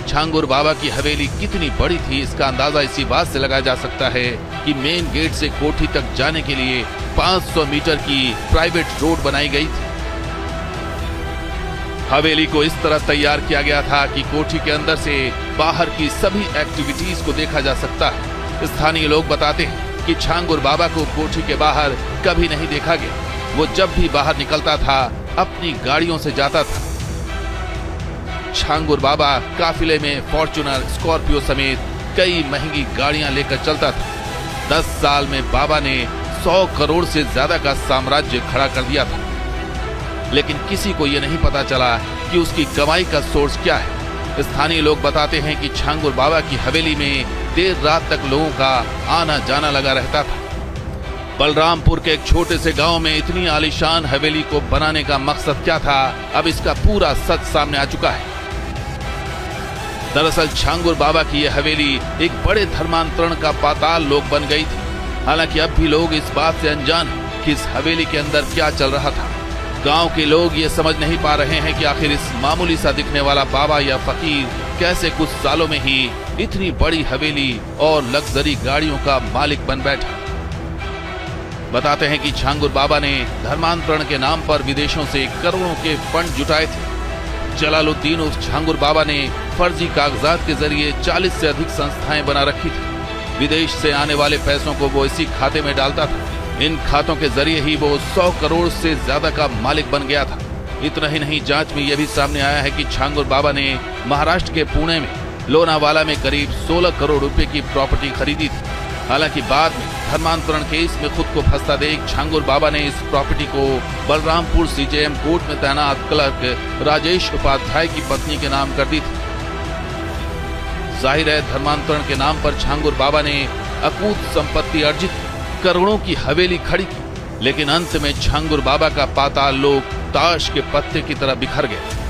छांगुर बाबा की हवेली कितनी बड़ी थी इसका अंदाजा इसी बात से लगाया जा सकता है कि मेन गेट से कोठी तक जाने के लिए 500 मीटर की प्राइवेट रोड बनाई गई थी। हवेली को इस तरह तैयार किया गया था कि कोठी के अंदर से बाहर की सभी एक्टिविटीज को देखा जा सकता है। स्थानीय लोग बताते हैं कि छांगुर बाबा को कोठी के बाहर कभी नहीं देखा गया। वो जब भी बाहर निकलता था अपनी गाड़ियों से जाता था। छांगुर बाबा काफिले में फॉर्च्यूनर, स्कॉर्पियो समेत कई महंगी गाड़ियां लेकर चलता था। 10 साल में बाबा ने 100 करोड़ से ज्यादा का साम्राज्य खड़ा कर दिया था, लेकिन किसी को यह नहीं पता चला कि उसकी कमाई का सोर्स क्या है। स्थानीय लोग बताते हैं कि छांगुर बाबा की हवेली में देर रात तक लोगों का आना जाना लगा रहता था। बलरामपुर के एक छोटे से गांव में इतनी आलीशान हवेली को बनाने का मकसद क्या था, अब इसका पूरा सच सामने आ चुका है। दरअसल छांगुर बाबा की यह हवेली एक बड़े धर्मांतरण का पाताल लोक बन गई थी। हालांकि अब भी लोग इस बात से अनजान हैं कि इस हवेली के अंदर क्या चल रहा था। गांव के लोग ये समझ नहीं पा रहे हैं कि आखिर इस मामूली सा दिखने वाला बाबा या फकीर कैसे कुछ सालों में ही इतनी बड़ी हवेली और लग्जरी गाड़ियों का मालिक बन बैठा। बताते हैं कि छांगुर बाबा ने धर्मांतरण के नाम पर विदेशों से करोड़ों के फंड जुटाए थे। जलालुद्दीन उर्फ छांगुर बाबा ने फर्जी कागजात के जरिए 40 से अधिक संस्थाएं बना रखी थी। विदेश से आने वाले पैसों को वो इसी खाते में डालता था। इन खातों के जरिए ही वो 100 करोड़ से ज्यादा का मालिक बन गया था। इतना ही नहीं, जांच में यह भी सामने आया है कि छांगुर बाबा ने महाराष्ट्र के पुणे में लोनावाला में करीब 16 करोड़ रुपए की प्रॉपर्टी खरीदी थी। हालांकि बाद में धर्मांतरण केस में खुद को फंसता देख छांगुर बाबा ने इस प्रॉपर्टी को बलरामपुर सीजेएम कोर्ट में तैनात क्लर्क राजेश उपाध्याय की पत्नी के नाम कर दी थी। जाहिर है धर्मांतरण के नाम पर छांगुर बाबा ने अकूत संपत्ति अर्जित, करोड़ों की हवेली खड़ी की, लेकिन अंत में छांगुर बाबा का पाताल लोक ताश के पत्ते की तरह बिखर गया।